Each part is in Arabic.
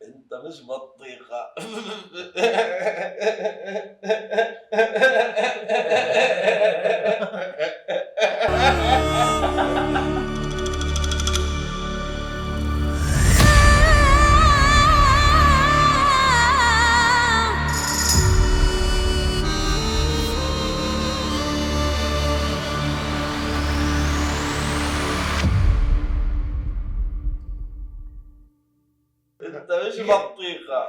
انت مش بطيخة. انت مش بطيخة،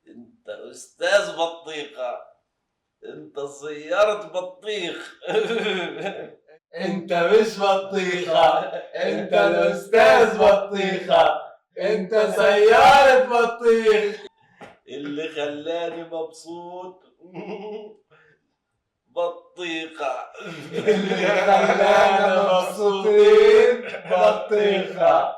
انت استاذ بطيخة، انت سيارة بطيخ. انت مش بطيخة، انت الاستاذ بطيخة، انت سيارة بطيخ. اللي خلاني مبسوط بطيخة. اللي خلانا مبسوطين بطيخة.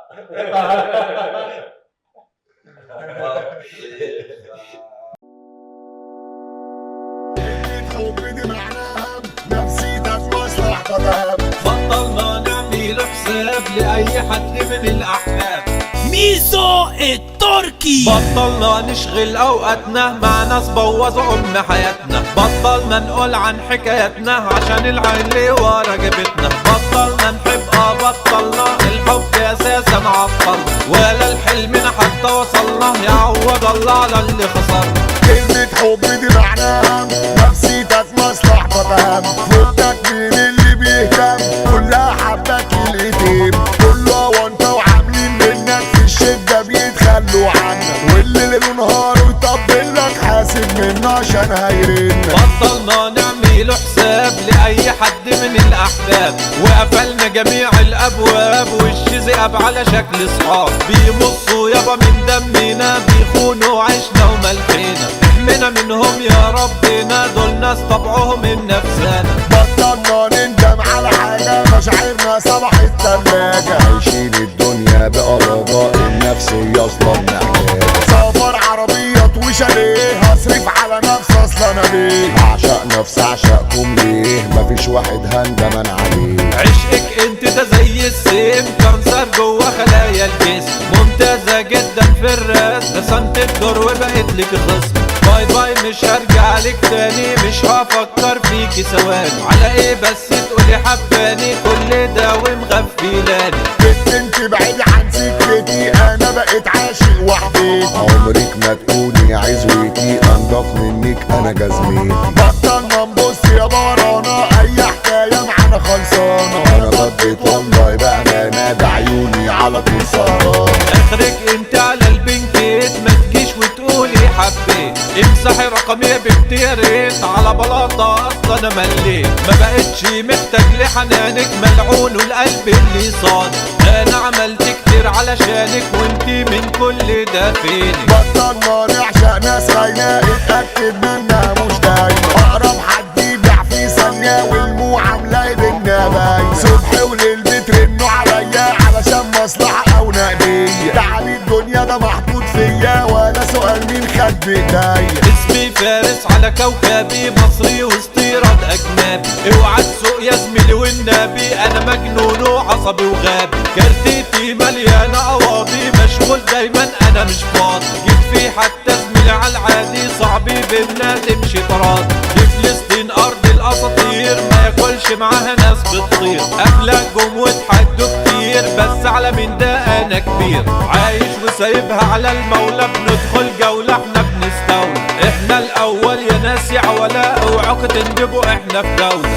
الحب دي معناها نفسيتك مصلحة تمام. بطلنا نعمل حساب لأي حد من الأحباب. ميزو التركي. بطلنا نشغل أوقاتنا مع ناس بوظوا حياتنا. بطلنا نقول عن حكاياتنا عشان العين اللي ورا جبتنا. بطلنا نحب بطلنا الحب أساسا عطل، ولا الحلم حتى وصلنا يعوض الله على اللي خسرنا. كلمة حب دي معناها نفسيتك مصلحة تمام. فكك من اللي بيهتم، كلها حبك الإيتام. كله وانت وعاملين منك في الشدة بيتخلوا عنك، واللي ليل نهار يطبل لك حاسب منه عشان هيرن. بطلنا نعمل حساب لأي حد من الأحباب، وقفلنا جميع الأبواب والشذئاب على شكل صحاب. بيمصوا يابا من دمنا، بيخونوا عشنا وملحنا. احمنا منهم يا ربنا، دول ناس طبعهم من نفسنا. بطلنا نندم على حاجة، مشاعرنا صبحت تلاجة. عايشين الدنيا بأرضاء النفسية أصلا محتاجة. سفر عربيات وشاليه، هصرف على نفسي أصلا أنا ليه. هعشق نفسي أعشقكم ليه، مفيش واحد هندمان عليه. عشقك انت ده زي السيف، كانسر جوا خلايا الجسم. ممتازة جدا في الرسم، رسمت الدور وبقيت لك خصم. باي باي مش هرجع لك تاني، مش هفكر فيكي ثواني. على ايه بس تقولي حباني، كل ده ومغفلاني. بنت انت بعيد عن سكتي، انا بقيت عاشق وحدي. عمرك ما تكوني عزوتي، انضف منك انا جزمي. بطلنا نبص يا برانا، اي حكايه معانا خلصانه. انا بديت والله بامانه، ده عيوني على طول سهران. اخرك انت على البنكيت، ما تجيش وتقولي حبيت. امسحي رقمي يا بنتي يا ريت، على بلاطه اصلا انا مليت. ما بقتش محتاج لحنانك، ملعون والقلب اللي صادق. انا عملت كتير علشانك وانتي من كل ده فينك. بطلنا نعشق ناس خاينه، اتاكد منها مش دايما. اقرب حد يبيع في ثانيه، والمعامله بينا باينه. صبح وليل بترنوا عليا علشان مصلحه او نقديه. تعب الدنيا ده محطوط فيا، ولا سؤال مين خد بايديا. اسمي فارس على كوكبي، مصري واستيراد اجنبي. اوعى تسوق يا زميلي والنبي، انا مجنون وعصبي وغابي. كارتيتي مليانه قواضي، مشغول دايما انا مش فاضي. جيت في حتى زميلي على العادي، صعب بينا تمشي تراضي. دي فلسطين ارض الاساطير، ما ياكلش معاها ناس بتطير. اخلاقهم وتحدوا كتير، بس على من ده انا كبير. عايش وسايبها على المولى، بندخل جوله احنا بنستولى. احنا الاول يا ناس يا عولاء، اوعوا تندبوا احنا في دولة.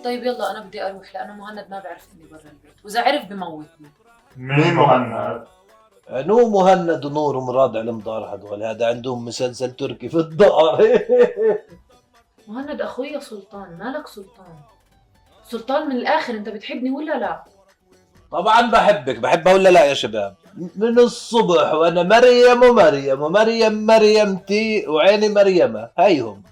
طيب يلا انا بدي اروح، لانه مهند ما بيعرف اني برا البيت، واذا عرف بموتني. مين مهند؟ نو مهند ونور مراد على مدار هدول، هذا عندهم مسلسل تركي في الدار. مهند اخويا سلطان، مالك سلطان؟ سلطان من الاخر، انت بتحبني ولا لا؟ طبعا بحبك، بحبها ولا لا يا شباب؟ من الصبح وانا مريم ومريم ومريم مريمتي وعيني مريمة، هيهم.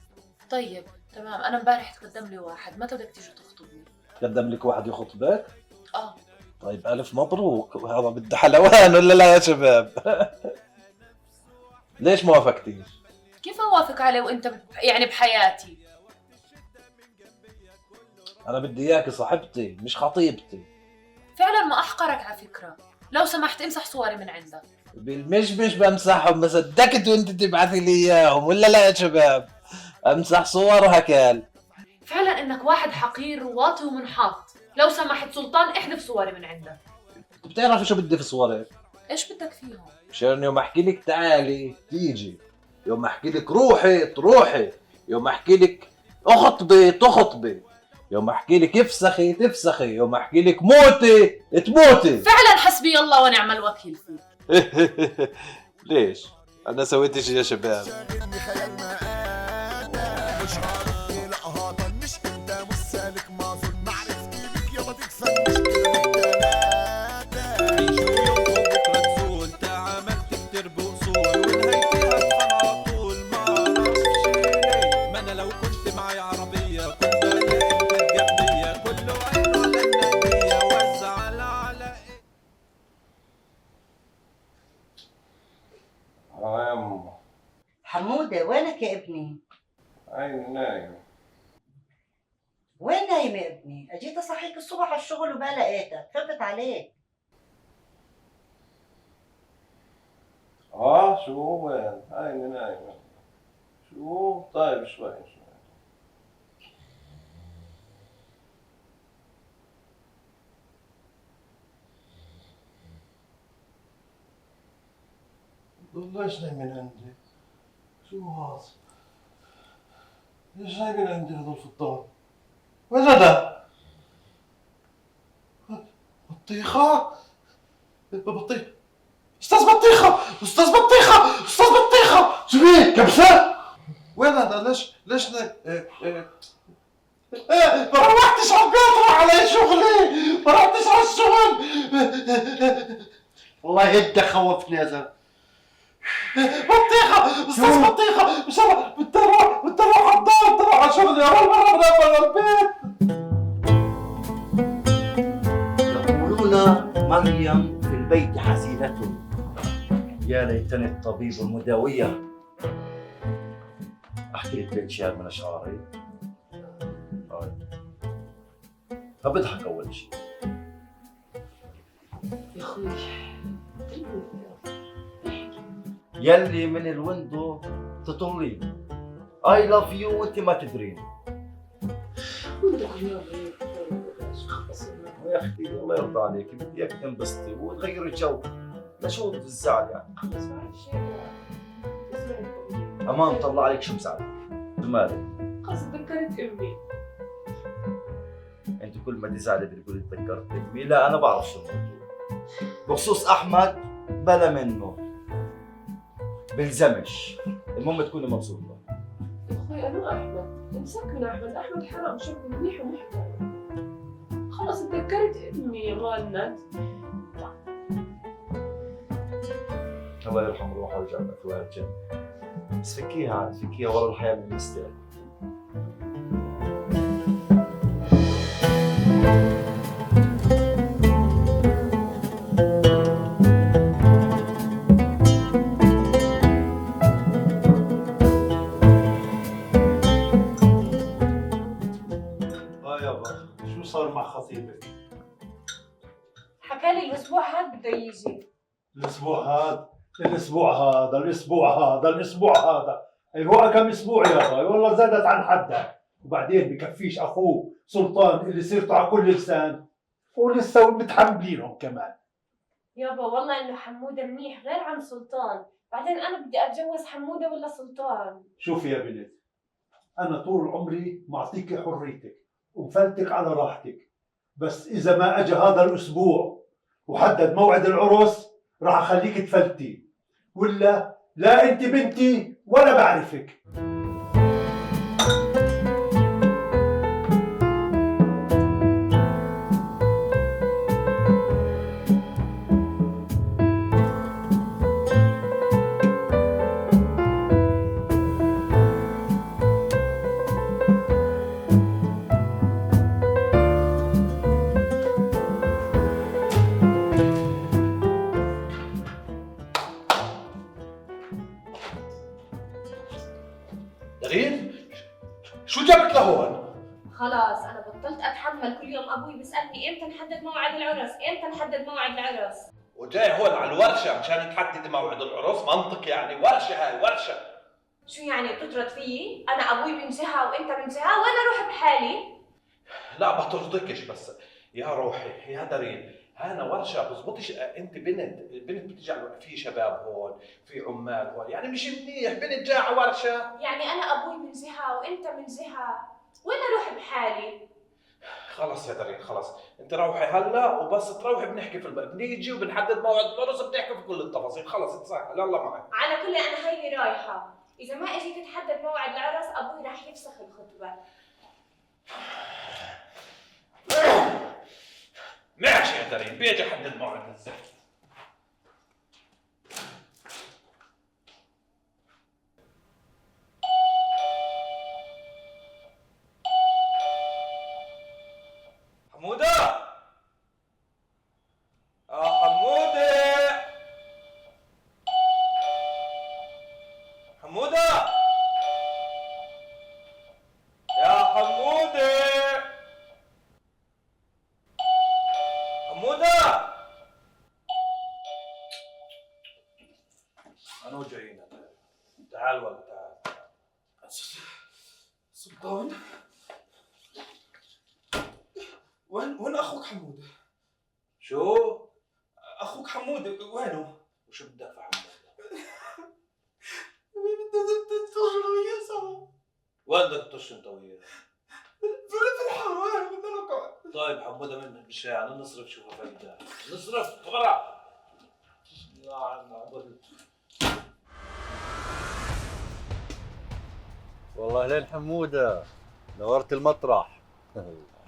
طيب تمام، انا امبارح تقدم لي واحد، متى بدك تيجي تخطبني؟ قدم لك واحد يخطبك؟ اه. طيب ألف مبروك، وهذا بده حلوان ولا لا يا شباب؟ ليش ما وافقتيش؟ كيف اوافق عليه وانت يعني بحياتي؟ أنا بدي إياكي صاحبتي مش خطيبتي. فعلا ما احقرك على فكرة. لو سمحت امسح صوري من عندك. بالمشمش بمسحهم، ما صدقت وانت تبعثي لي اياهم ولا لا يا شباب؟ امسح صورها كال. فعلا انك واحد حقير وواطي ومنحط. لو سمحت سلطان احذف صوري من عندك. بتعرفي شو بدي في صورك؟ ايش بدك فيهم؟ مشان يوم احكي لك تعالي تيجي، يوم احكي لك روحي تروحي، يوم احكي لك اخطبي تخطبي، يوم احكي لك افسخي تفسخي، يوم احكي لك موتي تموتي. فعلا حسبي الله ونعم الوكيل فيك. ليش؟ انا سويت شيء يا شباب؟ شاغلني خيال ما انا مش عارف ايه، لا هطل مش انت مش سالك معذور، معرفتي بك يابا تتفنش كده بالتلاتة. عيشوا يومكم بكرة تزول، تعاملت كتير بأصول ونهايتي هتفن على طول. ما اعرفش ليه، ما انا لو كنت معي عربية كنت الاقي البيت جنبية، كله عينه على النبية وزعل على ايه. يا أمه حمودة وينك يا ابني؟ عيني نايم. وين نايم يا ابني؟ اجيت اصحيك الصبح على الشغل وما لقيتك، خفت عليك. شو وين؟ عيني نايم. شو؟ طيب شوي. ليش نايمين عندي؟ شو هذا؟ ليش نايمين عندي هذول في الطاولة؟ وين هذا؟ بطيخة؟ بطيخة أستاذ بطيخة! أستاذ بطيخة! أستاذ بطيخة! شو بيه؟ كبسة؟ وين هذا؟ ليش ما روحتش على البيت، راح علي شغلي، ما روحتش على الشغل. والله انت خوفتني يا زلمه. بطيخة! استاذ بطيخة! مش انا بدي اروح على الدار، بدي اروح على شغلي، اول مرة بنام البيت. يقولون مريم في البيت حزينة، يا ليتني الطبيب المداوية. أحكي لك بيت شعر من أشعاري. فبضحك أول شيء. يا اخوي يلي من الويندو تطلين I love you وانت ما تدرين. يا اختي الله يرضى عليك، بدي اياك تنبسطي وتغيري الجو. لشو الزعل يعني؟ امان طلع عليك شو مزعلك؟ مالك؟ خلص تذكرت امي. انت كل ما تزعلي بتقولي تذكرت امي. لا انا بعرف شو الموضوع. بخصوص احمد بلا منه، بلزمش. المهم تكوني مبسوطه. يا اخوي انا احمد امسك من احمد حرام، شاب منيح ومحترم. خلص تذكرت امي يا مالنت. الله يرحم روحها ويجعل مثواها الجنه. بس فكيها عاد، فكيها ورا الحياه من المستقبل. يابا شو صار مع خطيبك؟ حكالي الاسبوع هاد بده يجي. الاسبوع هذا ايوه كم اسبوع يابا، والله زادت عن حدها. وبعدين بكفيش اخوه سلطان اللي صرت على كل لسان، ولسه متحملينهم كمان. يابا والله انه حمودة منيح غير عن سلطان، بعدين انا بدي اتجوز حمودة ولا سلطان؟ شوفي يا بنت، انا طول عمري معطيك حريتك ومفلتك على راحتك، بس اذا ما اجى هذا الاسبوع وحدد موعد العرس راح اخليك تفلتي، ولا لا انت بنتي ولا بعرفك. دغير شو جابك لهون؟ خلاص انا بطلت اتحمل كل يوم ابوي بيسالني امتى نحدد موعد العرس، امتى نحدد موعد العرس. وجاي هون على الورشه مشان تحدد موعد العرس؟ منطق يعني، ورشه هاي ورشه. شو يعني بتطرد فيي؟ انا ابوي بنسها وانت بنسها وانا اروح بحالي؟ لا بطردكش بس يا روحي يا دارين، هانا ورشه بزبطش. انت البنت بتيجي على في شباب هون، في عمال هون، يعني مش منيح بنت جايه على ورشه. يعني انا ابوي بنسها وانت بنسها وانا اروح بحالي؟ خلص يا دارين خلص، انت روحي هلا وبس تروحي بنحكي في البيت، بنيجي وبنحدد موعد العرس بنحكي في كل التفاصيل. خلص اتسهل يلا معك. على كل انا هيني رايحه، اذا ما اجيت تحدد موعد العرس ابوي رح يفسخ الخطبه. ماشي يا دارين، بيجي احدد موعد الزفت. حمودة حمودة حمودة يا حمودة حمودة أنا جايين. تعال ولد تعال. سلطان وين اخوك حموده؟ شو؟ اخوك حموده وينه؟ وشو بدك في حمودة؟ بدنا نتفرج وياه سوا. وين بدك تطش انت وياه؟ في الحاره بدنا نقعد. طيب حمودة منك بالشارع نصرف شوفها فايدة. نصرف برا. والله اهلين حموده، نورت المطرح.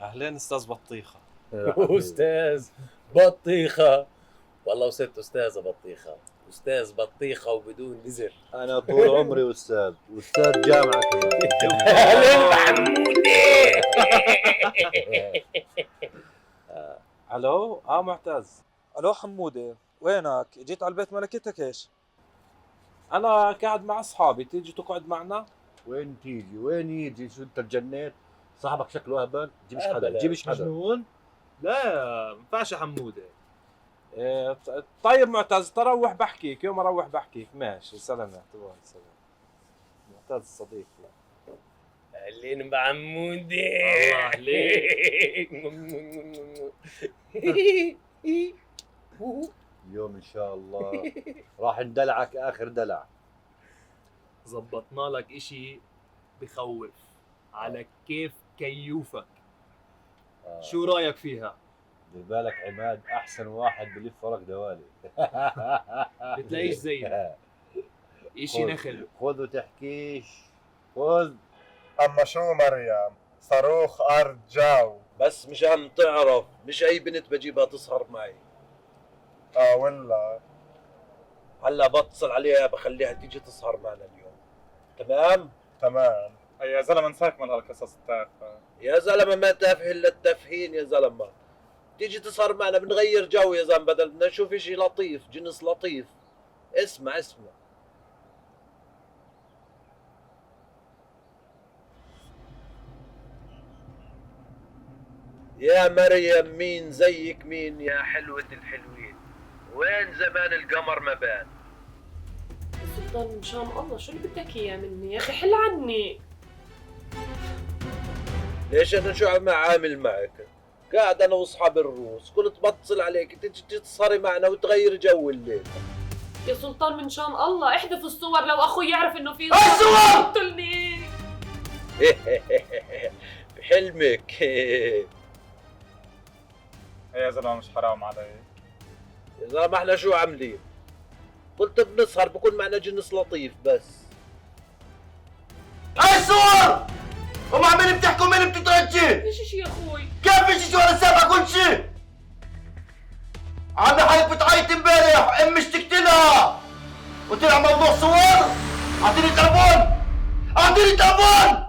اهلين استاذ بطيخه. استاذ بطيخه، والله وست استاذه بطيخه، استاذ بطيخه وبدون بزر. انا طول عمري استاذ جامعه كمان. اهلا حمودي. الو معتز. الو حموده وينك؟ جيت على البيت ملكتك ايش؟ انا قاعد مع اصحابي، تيجي تقعد معنا؟ وين تيجي وين يجي؟ شو انت تجنيت؟ صاحبك شكله اهبل. جيبش حدا أهبل. جيبش حدا. مجنون؟ لا ما ينفعش يا حموده. طيب معتز تروح بحكيك، يوم اروح بحكيك. ماشي سلامات. سلام معتز صديقي. اهلين بعمودي. الله اليوم ان شاء الله راح ندلعك اخر دلع. زبطنا لك اشي بخوف على كيف كيوفك. شو رايك فيها؟ دير بالك عماد احسن واحد بلف ورق دوالي. بتلاقيش زينا. اشي نخل. خذ وتحكيش خذ. اما شو مريم؟ صاروخ ارض جو. بس مشان تعرف مش اي بنت بجيبها تسهر معي. ولا هلا بتصل عليها بخليها تيجي تسهر معنا اليوم. تمام. يا زلمه انساك من هالقصص التافهه. يا زلمه ما تافه الا التافهين يا زلمه. تيجي تسهر معنا بنغير جو يا زلمه، بدل بدنا نشوف اشي لطيف، جنس لطيف. اسمع يا مريم، مين زيك مين يا حلوة الحلوين؟ وين زمان القمر ما بان؟ سلطان ان شاء الله شو اللي بدك اياه مني يا اخي؟ حل عني. ليش انا شو عم عامل معك؟ قاعد انا واصحاب الروس، كنت بتصل عليك تيجي تسهري معنا وتغير جو الليل. يا سلطان من شان الله احذف الصور، لو اخوي يعرف انه في الصور قتلني. بحلمك. يا زلمه مش حرام عليك؟ يا زلمه احنا شو عاملين؟ قلت بنسهر بكون معنا جنس لطيف بس. هاي الصور! ومع مين بتحكوا مين بتترجي؟ فيش شي يا اخوي. كيف فيش شي ولا سابع كل شي؟ عم حالك بتعيط امبارح ام اشتقت لها وطلع موضوع صور. اعطيني تليفون.